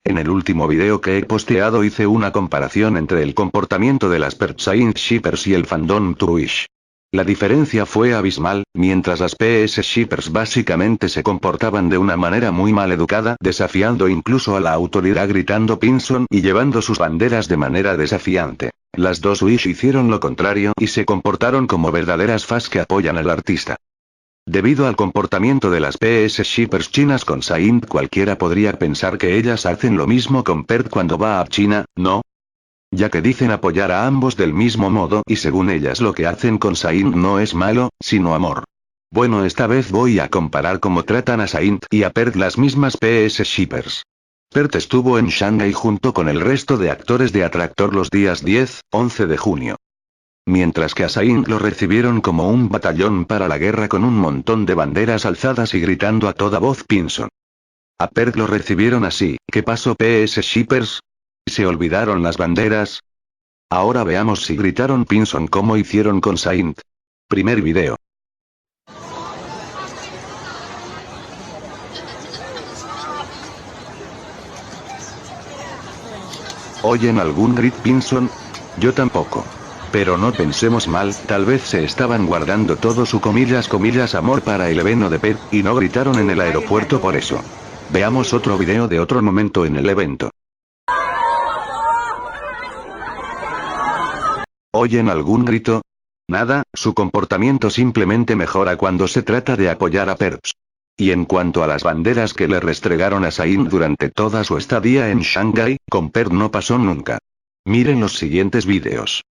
En el último video que he posteado hice una comparación entre el comportamiento de las PS Shippers y el fandom Twitch. La diferencia fue abismal, mientras las PS Shippers básicamente se comportaban de una manera muy mal educada, desafiando incluso a la autoridad gritando Pinson y llevando sus banderas de manera desafiante. Las dos Wish hicieron lo contrario y se comportaron como verdaderas fans que apoyan al artista. Debido al comportamiento de las PS Shippers chinas con Saint, cualquiera podría pensar que ellas hacen lo mismo con Pert cuando va a China, ¿no? Ya que dicen apoyar a ambos del mismo modo y según ellas lo que hacen con Saint no es malo, sino amor. Bueno, esta vez voy a comparar cómo tratan a Saint y a Pert las mismas PS Shippers. Pert estuvo en Shanghai junto con el resto de actores de Atractor los días 10, 11 de junio. Mientras que a Saint lo recibieron como un batallón para la guerra con un montón de banderas alzadas y gritando a toda voz Pinson. A Pert lo recibieron así. ¿Qué pasó PS Shippers? ¿Se olvidaron las banderas? Ahora veamos si gritaron Pinson como hicieron con Saint. Primer video. ¿Oyen algún grit Pinson? Yo tampoco. Pero no pensemos mal, tal vez se estaban guardando todo su comillas amor para el evento de Pet, y no gritaron en el aeropuerto por eso. Veamos otro video de otro momento en el evento. ¿Oyen algún grito? Nada, su comportamiento simplemente mejora cuando se trata de apoyar a Perps. Y en cuanto a las banderas que le restregaron a Saint durante toda su estadía en Shanghai, con Perps no pasó nunca. Miren los siguientes videos.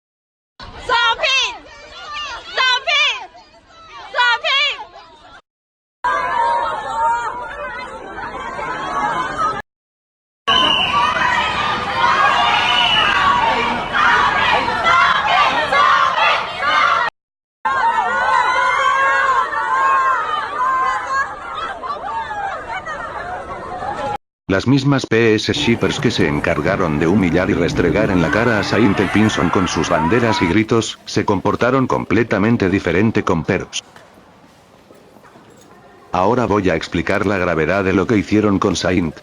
Las mismas PS Shippers que se encargaron de humillar y restregar en la cara a Saint el Pinson con sus banderas y gritos, se comportaron completamente diferente con Perps. Ahora voy a explicar la gravedad de lo que hicieron con Saint.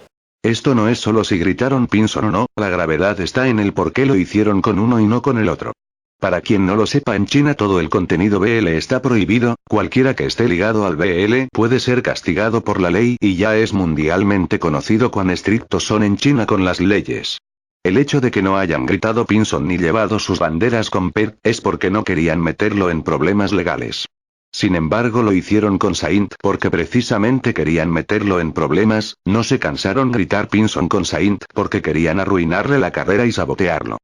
Esto no es solo si gritaron Pinson o no, la gravedad está en el por qué lo hicieron con uno y no con el otro. Para quien no lo sepa, en China todo el contenido BL está prohibido, cualquiera que esté ligado al BL puede ser castigado por la ley y ya es mundialmente conocido cuán estrictos son en China con las leyes. El hecho de que no hayan gritado Pinson ni llevado sus banderas con Pert es porque no querían meterlo en problemas legales. Sin embargo lo hicieron con Saint porque precisamente querían meterlo en problemas, no se cansaron gritar Pinson con Saint porque querían arruinarle la carrera y sabotearlo.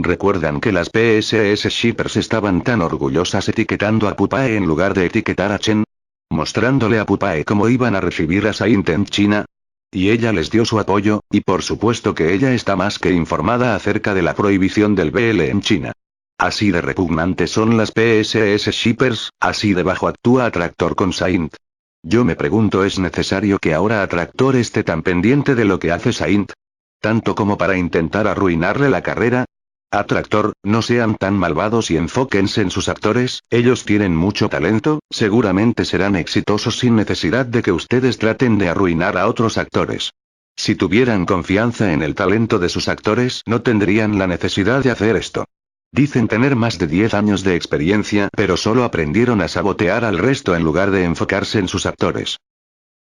¿Recuerdan que las PS Shippers estaban tan orgullosas etiquetando a Pupae en lugar de etiquetar a Chen? Mostrándole a Pupae cómo iban a recibir a Saint en China. Y ella les dio su apoyo, y por supuesto que ella está más que informada acerca de la prohibición del BL en China. Así de repugnantes son las PS Shippers, así de bajo actúa Atractor con Saint. Yo me pregunto, ¿es necesario que ahora Atractor esté tan pendiente de lo que hace Saint? ¿Tanto como para intentar arruinarle la carrera? Atractor, no sean tan malvados y enfóquense en sus actores, ellos tienen mucho talento, seguramente serán exitosos sin necesidad de que ustedes traten de arruinar a otros actores. Si tuvieran confianza en el talento de sus actores, no tendrían la necesidad de hacer esto. Dicen tener más de 10 años de experiencia, pero solo aprendieron a sabotear al resto en lugar de enfocarse en sus actores.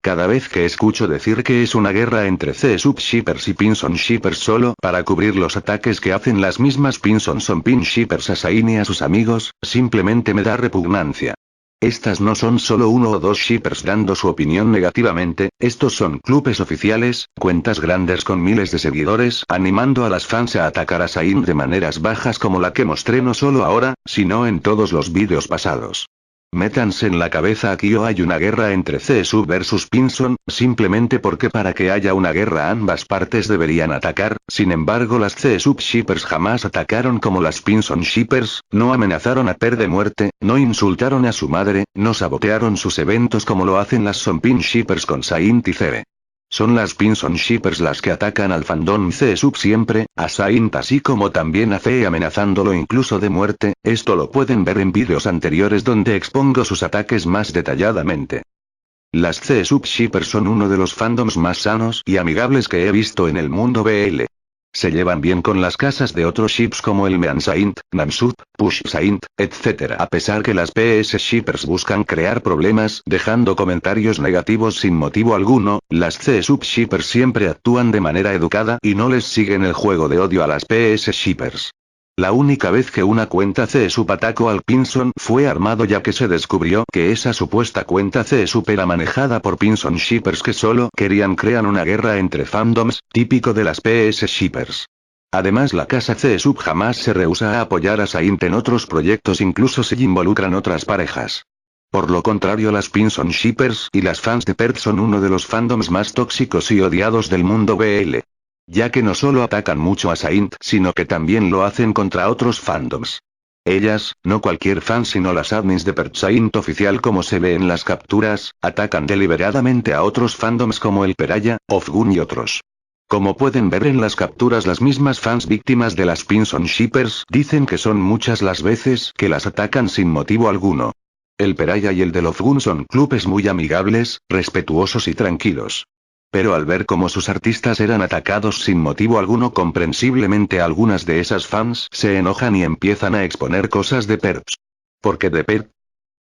Cada vez que escucho decir que es una guerra entre C-Sub Shippers y Pinson Shippers solo para cubrir los ataques que hacen las mismas Pinson son Pin Shippers a Saint y a sus amigos, simplemente me da repugnancia. Estas no son solo uno o dos shippers dando su opinión negativamente, estos son clubes oficiales, cuentas grandes con miles de seguidores, animando a las fans a atacar a Saint de maneras bajas como la que mostré no solo ahora, sino en todos los vídeos pasados. Métanse en la cabeza, aquí o hay una guerra entre C-Sub versus Pinson, simplemente porque para que haya una guerra ambas partes deberían atacar, sin embargo las C-Sub Shippers jamás atacaron como las Pinson Shippers, no amenazaron a Per de muerte, no insultaron a su madre, no sabotearon sus eventos como lo hacen las Sonpin Shippers con Saint y Cere. Son las Pinson Shippers las que atacan al fandom C-Sub siempre, a Saint así como también a Fe amenazándolo incluso de muerte, esto lo pueden ver en vídeos anteriores donde expongo sus ataques más detalladamente. Las C-Sub Shippers son uno de los fandoms más sanos y amigables que he visto en el mundo BL. Se llevan bien con las casas de otros ships como el Mean Saint, Namsub, Push Saint, etc. A pesar que las PS Shippers buscan crear problemas dejando comentarios negativos sin motivo alguno, las C-Sub Shippers siempre actúan de manera educada y no les siguen el juego de odio a las PS Shippers. La única vez que una cuenta C-Sub atacó al Pinson fue armado, ya que se descubrió que esa supuesta cuenta C-Sub era manejada por Pinson Shippers que solo querían crear una guerra entre fandoms, típico de las PS Shippers. Además, la casa C-Sub jamás se rehúsa a apoyar a Saint en otros proyectos, incluso si involucran otras parejas. Por lo contrario, las Pinson Shippers y las fans de Perth son uno de los fandoms más tóxicos y odiados del mundo BL. Ya que no solo atacan mucho a Saint, sino que también lo hacen contra otros fandoms. Ellas, no cualquier fan sino las admins de Perth Saint oficial, como se ve en las capturas, atacan deliberadamente a otros fandoms como el Peraya, Ofgun y otros. Como pueden ver en las capturas, las mismas fans víctimas de las Pinson Shippers dicen que son muchas las veces que las atacan sin motivo alguno. El Peraya y el de Ofgun son clubes muy amigables, respetuosos y tranquilos. Pero al ver cómo sus artistas eran atacados sin motivo alguno, comprensiblemente algunas de esas fans se enojan y empiezan a exponer cosas de Perps. ¿Por qué de Perp?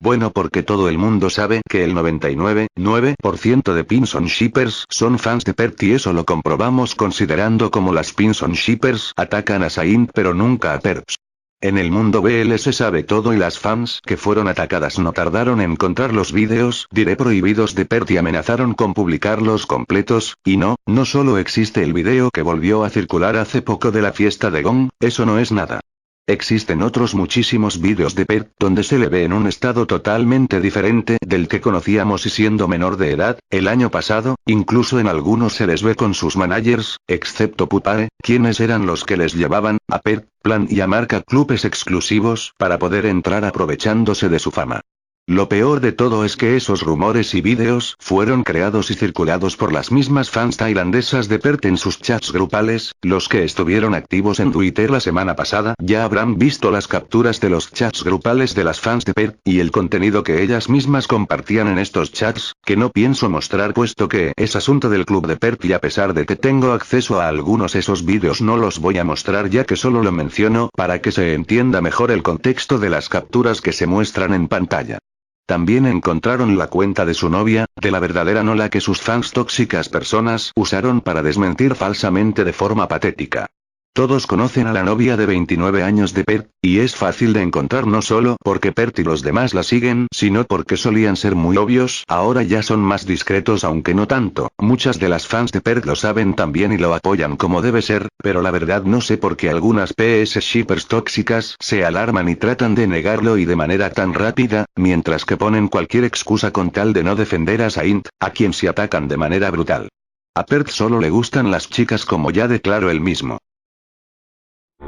Bueno, porque todo el mundo sabe que el 99,9% de Pinson Shippers son fans de Perp, y eso lo comprobamos considerando cómo las Pinson Shippers atacan a Saint pero nunca a Perps. En el mundo BL se sabe todo, y las fans que fueron atacadas no tardaron en encontrar los vídeos prohibidos de Perth y amenazaron con publicarlos completos, y no solo existe el video que volvió a circular hace poco de la fiesta de Gong, eso no es nada. Existen otros muchísimos vídeos de Perth donde se le ve en un estado totalmente diferente del que conocíamos y siendo menor de edad. El año pasado, incluso en algunos se les ve con sus managers, excepto Pupae, quienes eran los que les llevaban a Perth, Plan y a marca clubes exclusivos para poder entrar aprovechándose de su fama. Lo peor de todo es que esos rumores y vídeos fueron creados y circulados por las mismas fans tailandesas de Perth en sus chats grupales. Los que estuvieron activos en Twitter la semana pasada ya habrán visto las capturas de los chats grupales de las fans de Perth, y el contenido que ellas mismas compartían en estos chats, que no pienso mostrar puesto que es asunto del club de Perth, y a pesar de que tengo acceso a algunos esos vídeos no los voy a mostrar, ya que solo lo menciono para que se entienda mejor el contexto de las capturas que se muestran en pantalla. También encontraron la cuenta de su novia, de la verdadera Nola, que sus fans tóxicas personas usaron para desmentir falsamente de forma patética. Todos conocen a la novia de 29 años de Perth, y es fácil de encontrar no solo porque Perth y los demás la siguen, sino porque solían ser muy obvios, ahora ya son más discretos aunque no tanto. Muchas de las fans de Perth lo saben también y lo apoyan como debe ser, pero la verdad no sé por qué algunas PS Shippers tóxicas se alarman y tratan de negarlo y de manera tan rápida, mientras que ponen cualquier excusa con tal de no defender a Saint, a quien se atacan de manera brutal. A Perth solo le gustan las chicas, como ya declaró él mismo.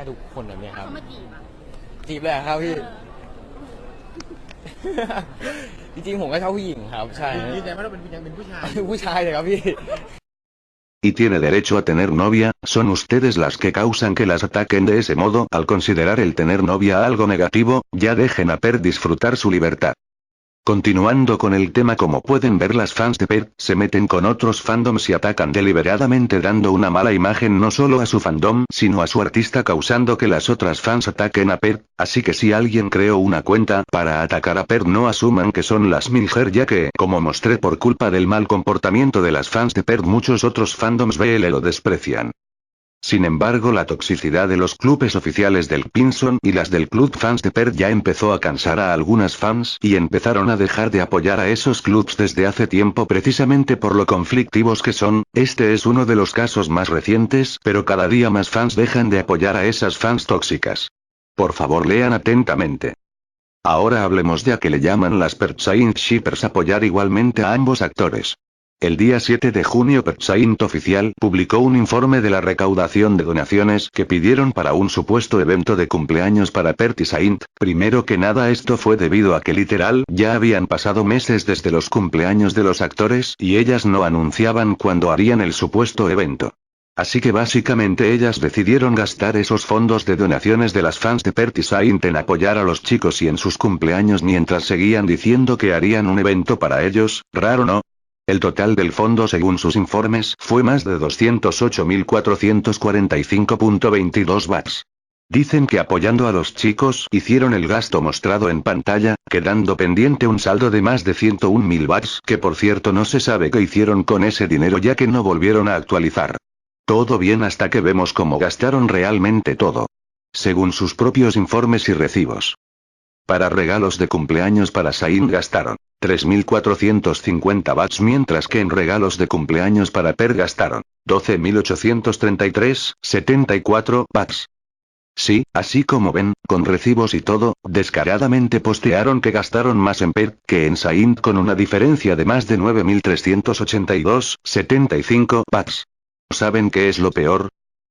ทุกคนแบบนี้ครับจีบเลยครับพี่ จริงๆผมก็ชอบผู้หญิงครับใช่ยืนยันว่าเราเป็นผู้ชายผู้ชายเลยครับพี่ Y tiene derecho a tener novia. Son ustedes las que causan que las ataquen de ese modo. Al considerar el tener novia algo negativo, ya dejen a Perth disfrutar su libertad. Continuando con el tema, como pueden ver, las fans de Perth se meten con otros fandoms y atacan deliberadamente, dando una mala imagen no solo a su fandom sino a su artista, causando que las otras fans ataquen a Perth. Así que si alguien creó una cuenta para atacar a Perth, no asuman que son las Milger, ya que, como mostré, por culpa del mal comportamiento de las fans de Perth muchos otros fandoms BL lo desprecian. Sin embargo, la toxicidad de los clubes oficiales del Pinson y las del club fans de Perth ya empezó a cansar a algunas fans, y empezaron a dejar de apoyar a esos clubs desde hace tiempo, precisamente por lo conflictivos que son. Este es uno de los casos más recientes, pero cada día más fans dejan de apoyar a esas fans tóxicas. Por favor, lean atentamente. Ahora hablemos de a que le llaman las Perth Saint Shippers apoyar igualmente a ambos actores. El día 7 de junio Perth Saint oficial publicó un informe de la recaudación de donaciones que pidieron para un supuesto evento de cumpleaños para Perth y Saint. Primero que nada, esto fue debido a que literal ya habían pasado meses desde los cumpleaños de los actores y ellas no anunciaban cuándo harían el supuesto evento. Así que básicamente ellas decidieron gastar esos fondos de donaciones de las fans de Perth y Saint en apoyar a los chicos y en sus cumpleaños, mientras seguían diciendo que harían un evento para ellos. Raro, ¿no? El total del fondo según sus informes fue más de 208.445.22 bahts. Dicen que apoyando a los chicos hicieron el gasto mostrado en pantalla, quedando pendiente un saldo de más de 101.000 bahts, que por cierto no se sabe qué hicieron con ese dinero ya que no volvieron a actualizar. Todo bien hasta que vemos cómo gastaron realmente todo. Según sus propios informes y recibos. Para regalos de cumpleaños para Saint gastaron 3.450 bahts, mientras que en regalos de cumpleaños para Per gastaron 12.833,74 bahts. Sí, así como ven, con recibos y todo, descaradamente postearon que gastaron más en Per que en Saint, con una diferencia de más de 9.382,75 bahts. ¿Saben qué es lo peor?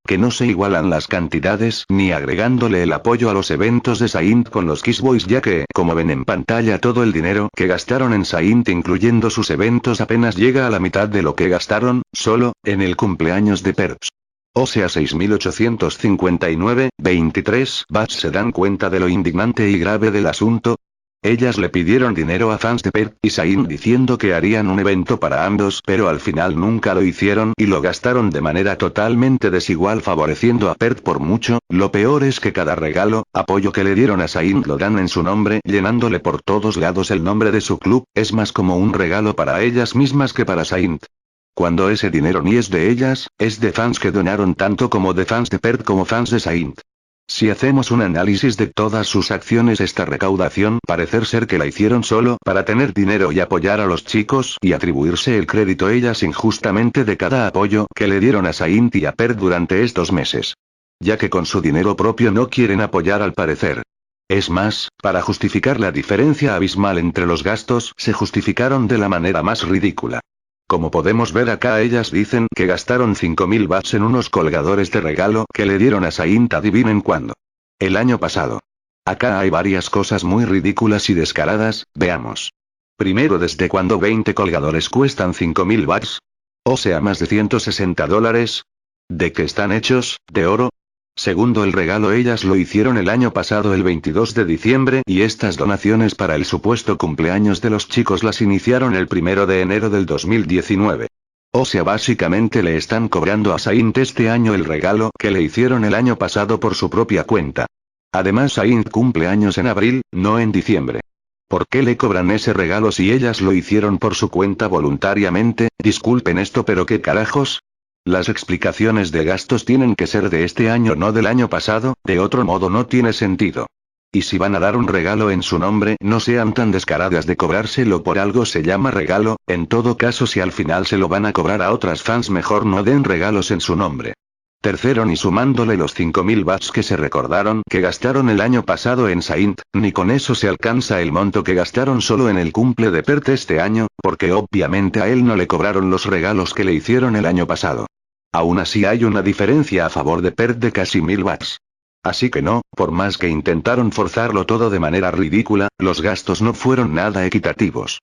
Que no se igualan las cantidades ni agregándole el apoyo a los eventos de Saint con los Kiss Boys, ya que, como ven en pantalla, todo el dinero que gastaron en Saint incluyendo sus eventos apenas llega a la mitad de lo que gastaron, solo, en el cumpleaños de Perps. O sea 6.859,23 bahts. ¿Se dan cuenta de lo indignante y grave del asunto? Ellas le pidieron dinero a fans de Per y Saint diciendo que harían un evento para ambos, pero al final nunca lo hicieron y lo gastaron de manera totalmente desigual, favoreciendo a Per por mucho. Lo peor es que cada regalo, apoyo que le dieron a Saint lo dan en su nombre, llenándole por todos lados el nombre de su club. Es más como un regalo para ellas mismas que para Saint. Cuando ese dinero ni es de ellas, es de fans que donaron, tanto como de fans de Per como fans de Saint. Si hacemos un análisis de todas sus acciones, esta recaudación parece ser que la hicieron solo para tener dinero y apoyar a los chicos y atribuirse el crédito ellas injustamente de cada apoyo que le dieron a Saint y a Per durante estos meses. Ya que con su dinero propio no quieren apoyar al parecer. Es más, para justificar la diferencia abismal entre los gastos, se justificaron de la manera más ridícula. Como podemos ver acá, ellas dicen que gastaron 5.000 bahts en unos colgadores de regalo que le dieron a Saint, adivinen cuándo. El año pasado. Acá hay varias cosas muy ridículas y descaradas, veamos. Primero, ¿desde cuándo 20 colgadores cuestan 5.000 bahts? O sea, más de $160. ¿De qué están hechos? ¿De oro? Segundo, el regalo ellas lo hicieron el año pasado el 22 de diciembre y estas donaciones para el supuesto cumpleaños de los chicos las iniciaron el 1 de enero del 2019. O sea, básicamente le están cobrando a Saint este año el regalo que le hicieron el año pasado por su propia cuenta. Además, Saint cumple años en abril, no en diciembre. ¿Por qué le cobran ese regalo si ellas lo hicieron por su cuenta voluntariamente? Disculpen esto, pero ¿qué carajos? Las explicaciones de gastos tienen que ser de este año, no del año pasado, de otro modo no tiene sentido. Y si van a dar un regalo en su nombre, no sean tan descaradas de cobrárselo por algo se llama regalo. En todo caso, si al final se lo van a cobrar a otras fans, mejor no den regalos en su nombre. Tercero, ni sumándole los 5.000 bahts que se recordaron que gastaron el año pasado en Saint, ni con eso se alcanza el monto que gastaron solo en el cumple de Pert este año, porque obviamente a él no le cobraron los regalos que le hicieron el año pasado. Aún así hay una diferencia a favor de Pert de casi 1.000 bahts. Así que no, por más que intentaron forzarlo todo de manera ridícula, los gastos no fueron nada equitativos.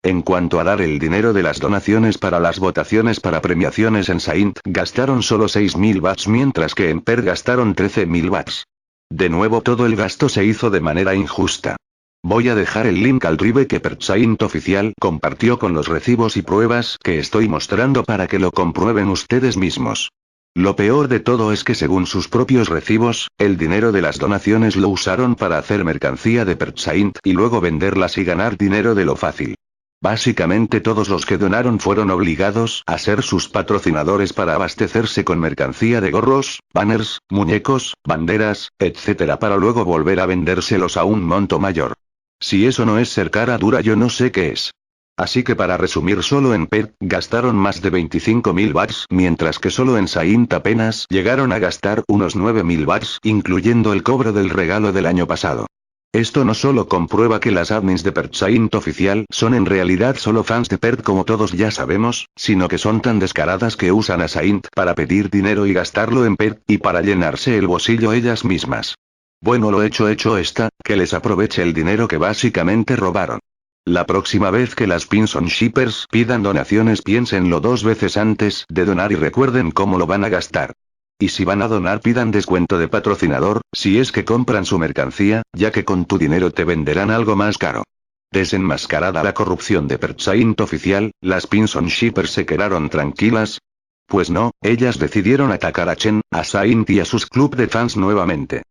En cuanto a dar el dinero de las donaciones para las votaciones para premiaciones en Saint, gastaron solo 6.000 bahts, mientras que en Per gastaron 13.000 bahts. De nuevo, todo el gasto se hizo de manera injusta. Voy a dejar el link al drive que Per Saint oficial compartió con los recibos y pruebas que estoy mostrando para que lo comprueben ustedes mismos. Lo peor de todo es que según sus propios recibos, el dinero de las donaciones lo usaron para hacer mercancía de Per Saint y luego venderlas y ganar dinero de lo fácil. Básicamente todos los que donaron fueron obligados a ser sus patrocinadores para abastecerse con mercancía de gorros, banners, muñecos, banderas, etc., para luego volver a vendérselos a un monto mayor. Si eso no es ser cara dura, yo no sé qué es. Así que para resumir, solo en Per gastaron más de 25.000 bahts, mientras que solo en Saint apenas llegaron a gastar unos 9.000 bahts, incluyendo el cobro del regalo del año pasado. Esto no solo comprueba que las admins de Per Saint oficial son en realidad solo fans de Per, como todos ya sabemos, sino que son tan descaradas que usan a Saint para pedir dinero y gastarlo en Per, y para llenarse el bolsillo ellas mismas. Bueno, lo hecho está, que les aproveche el dinero que básicamente robaron. La próxima vez que las Pinson Shippers pidan donaciones, piénsenlo dos veces antes de donar y recuerden cómo lo van a gastar. Y si van a donar, pidan descuento de patrocinador, si es que compran su mercancía, ya que con tu dinero te venderán algo más caro. Desenmascarada la corrupción de Persaint oficial, las Pinson Shippers se quedaron tranquilas. Pues no, ellas decidieron atacar a Chen, a Saint y a sus club de fans nuevamente.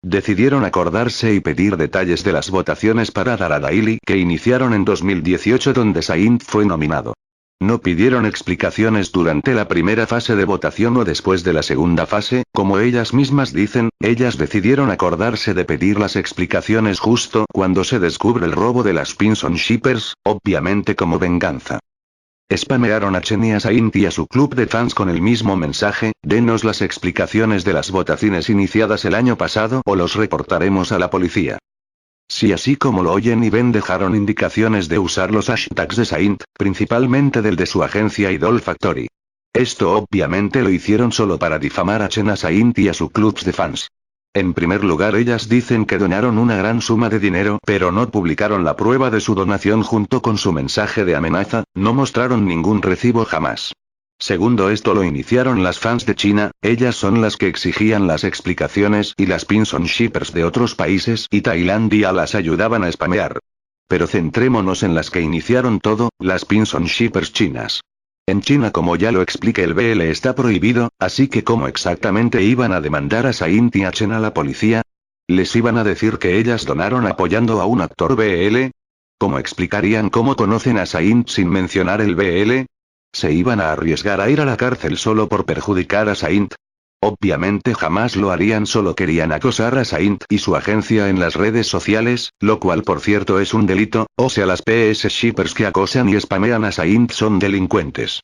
Decidieron acordarse y pedir detalles de las votaciones para Dara Daily que iniciaron en 2018 donde Saint fue nominado. No pidieron explicaciones durante la primera fase de votación o después de la segunda fase, como ellas mismas dicen, ellas decidieron acordarse de pedir las explicaciones justo cuando se descubre el robo de las Pinson Shippers, obviamente como venganza. Spamearon a Chen y a Saint y a su club de fans con el mismo mensaje: denos las explicaciones de las votaciones iniciadas el año pasado o los reportaremos a la policía. Si así como lo oyen y ven dejaron indicaciones de usar los hashtags de Saint, principalmente del de su agencia Idol Factory. Esto obviamente lo hicieron solo para difamar a Chen, a Saint y a su club de fans. En primer lugar, ellas dicen que donaron una gran suma de dinero, pero no publicaron la prueba de su donación junto con su mensaje de amenaza, no mostraron ningún recibo jamás. Segundo, esto lo iniciaron las fans de China, ellas son las que exigían las explicaciones y las Pinson Shippers de otros países y Tailandia las ayudaban a spamear. Pero centrémonos en las que iniciaron todo, las Pinson Shippers chinas. En China, como ya lo expliqué, el BL está prohibido, así que ¿cómo exactamente iban a demandar a Saint y a Chen a la policía? ¿Les iban a decir que ellas donaron apoyando a un actor BL? ¿Cómo explicarían cómo conocen a Saint sin mencionar el BL? ¿Se iban a arriesgar a ir a la cárcel solo por perjudicar a Saint? Obviamente jamás lo harían, solo querían acosar a Saint y su agencia en las redes sociales, lo cual por cierto es un delito, o sea, las PS Shippers que acosan y spamean a Saint son delincuentes.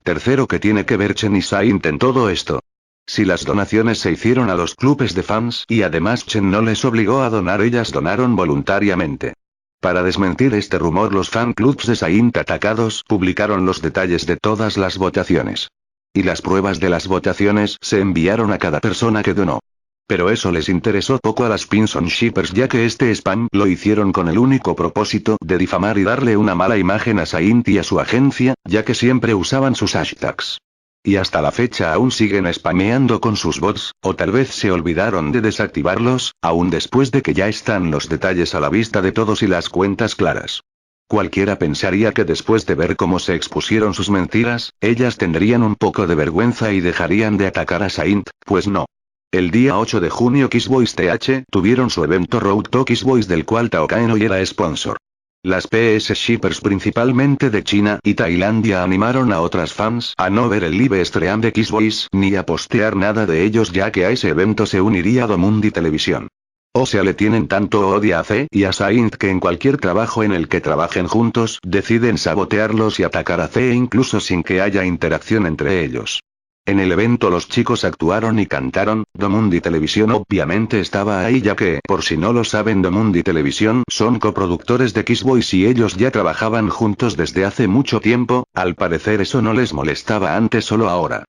Tercero, que tiene que ver Chen y Saint en todo esto. Si las donaciones se hicieron a los clubes de fans y además Chen no les obligó a donar, ellas donaron voluntariamente. Para desmentir este rumor, los fan clubs de Saint atacados publicaron los detalles de todas las votaciones. Y las pruebas de las votaciones se enviaron a cada persona que donó. Pero eso les interesó poco a las Pinson Shippers, ya que este spam lo hicieron con el único propósito de difamar y darle una mala imagen a Saint y a su agencia, ya que siempre usaban sus hashtags. Y hasta la fecha aún siguen spameando con sus bots, o tal vez se olvidaron de desactivarlos, aún después de que ya están los detalles a la vista de todos y las cuentas claras. Cualquiera pensaría que después de ver cómo se expusieron sus mentiras, ellas tendrían un poco de vergüenza y dejarían de atacar a Saint, pues no. El día 8 de junio Kiss Boys TH tuvieron su evento Road to Kiss Boys, del cual Tao Kaenoi era sponsor. Las PS Shippers principalmente de China y Tailandia animaron a otras fans a no ver el live stream de Kiss Boys ni a postear nada de ellos, ya que a ese evento se uniría Domundi Televisión. O sea, le tienen tanto odio a C y a Saint que en cualquier trabajo en el que trabajen juntos deciden sabotearlos y atacar a C incluso sin que haya interacción entre ellos. En el evento los chicos actuaron y cantaron, Domundi Televisión obviamente estaba ahí, ya que, por si no lo saben, Domundi Televisión son coproductores de Kiss Boys y ellos ya trabajaban juntos desde hace mucho tiempo, al parecer eso no les molestaba antes, solo ahora.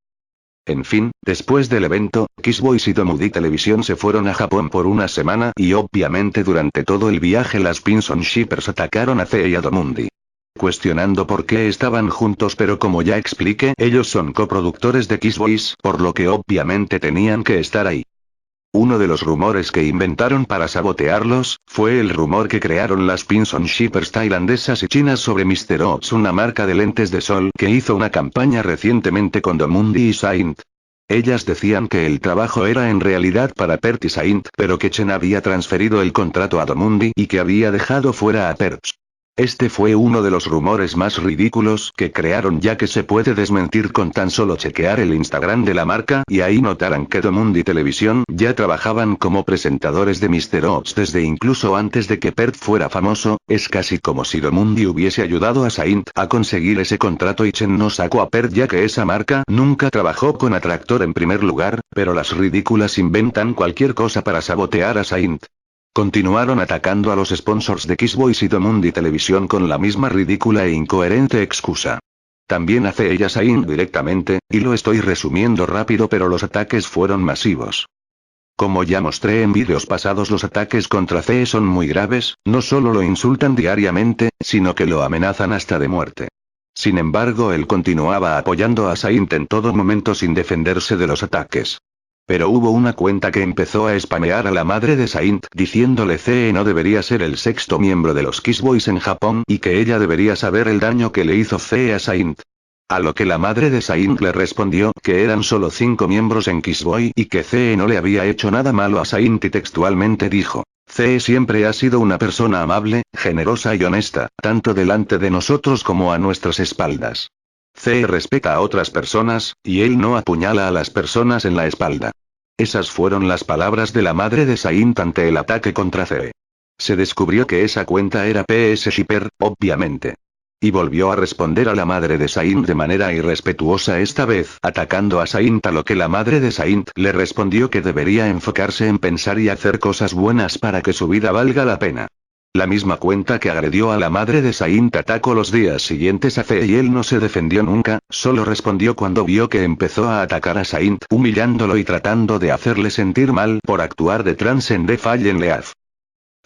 En fin, después del evento, Kiss Boys y Domundi Televisión se fueron a Japón por una semana y obviamente durante todo el viaje las Pinson Shippers atacaron a C y a Domundi. Cuestionando por qué estaban juntos, pero como ya expliqué, ellos son coproductores de Kiss Boys, por lo que obviamente tenían que estar ahí. Uno de los rumores que inventaron para sabotearlos, fue el rumor que crearon las Pinson Shippers tailandesas y chinas sobre Mr. Ox, una marca de lentes de sol que hizo una campaña recientemente con Domundi y Saint. Ellas decían que el trabajo era en realidad para Pert y Saint, pero que Chen había transferido el contrato a Domundi y que había dejado fuera a Pert. Este fue uno de los rumores más ridículos que crearon, ya que se puede desmentir con tan solo chequear el Instagram de la marca y ahí notarán que Domundi Televisión ya trabajaban como presentadores de Mr. Ox desde incluso antes de que Pert fuera famoso. Es casi como si Domundi hubiese ayudado a Saint a conseguir ese contrato y Chen no sacó a Pert, ya que esa marca nunca trabajó con Atractor en primer lugar, pero las ridículas inventan cualquier cosa para sabotear a Saint. Continuaron atacando a los sponsors de Kiss Boys y Domundi Televisión con la misma ridícula e incoherente excusa. También hace ella Saint directamente, y lo estoy resumiendo rápido, pero los ataques fueron masivos. Como ya mostré en vídeos pasados, los ataques contra C son muy graves, no solo lo insultan diariamente, sino que lo amenazan hasta de muerte. Sin embargo, él continuaba apoyando a Saint en todo momento sin defenderse de los ataques. Pero hubo una cuenta que empezó a spamear a la madre de Saint diciéndole que no debería ser el sexto miembro de los Kiss Boys en Japón y que ella debería saber el daño que le hizo a Saint. A lo que la madre de Saint le respondió que eran solo 5 miembros en Kiss Boy y que no le había hecho nada malo a Saint y textualmente dijo: siempre ha sido una persona amable, generosa y honesta, tanto delante de nosotros como a nuestras espaldas. Respeta a otras personas, y él no apuñala a las personas en la espalda. Esas fueron las palabras de la madre de Saint ante el ataque contra Se descubrió que esa cuenta era PS Shipper, obviamente. Y volvió a responder a la madre de Saint de manera irrespetuosa, esta vez atacando a Saint, a lo que la madre de Saint le respondió que debería enfocarse en pensar y hacer cosas buenas para que su vida valga la pena. La misma cuenta que agredió a la madre de Saint atacó los días siguientes a y él no se defendió nunca, solo respondió cuando vio que empezó a atacar a Saint, humillándolo y tratando de hacerle sentir mal por actuar de trans en The Fallen Leaf.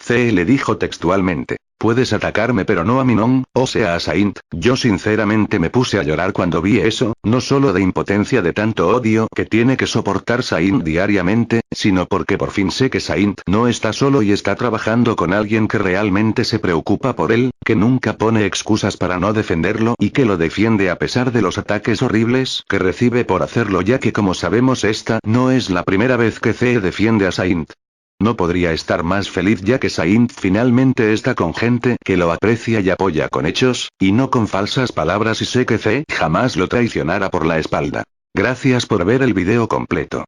Le dijo textualmente: puedes atacarme pero no a Minon, o sea a Saint. Yo sinceramente me puse a llorar cuando vi eso, no solo de impotencia de tanto odio que tiene que soportar Saint diariamente, sino porque por fin sé que Saint no está solo y está trabajando con alguien que realmente se preocupa por él, que nunca pone excusas para no defenderlo y que lo defiende a pesar de los ataques horribles que recibe por hacerlo, ya que como sabemos esta no es la primera vez que defiende a Saint. No podría estar más feliz ya que Saint finalmente está con gente que lo aprecia y apoya con hechos, y no con falsas palabras, y sé que jamás lo traicionará por la espalda. Gracias por ver el video completo.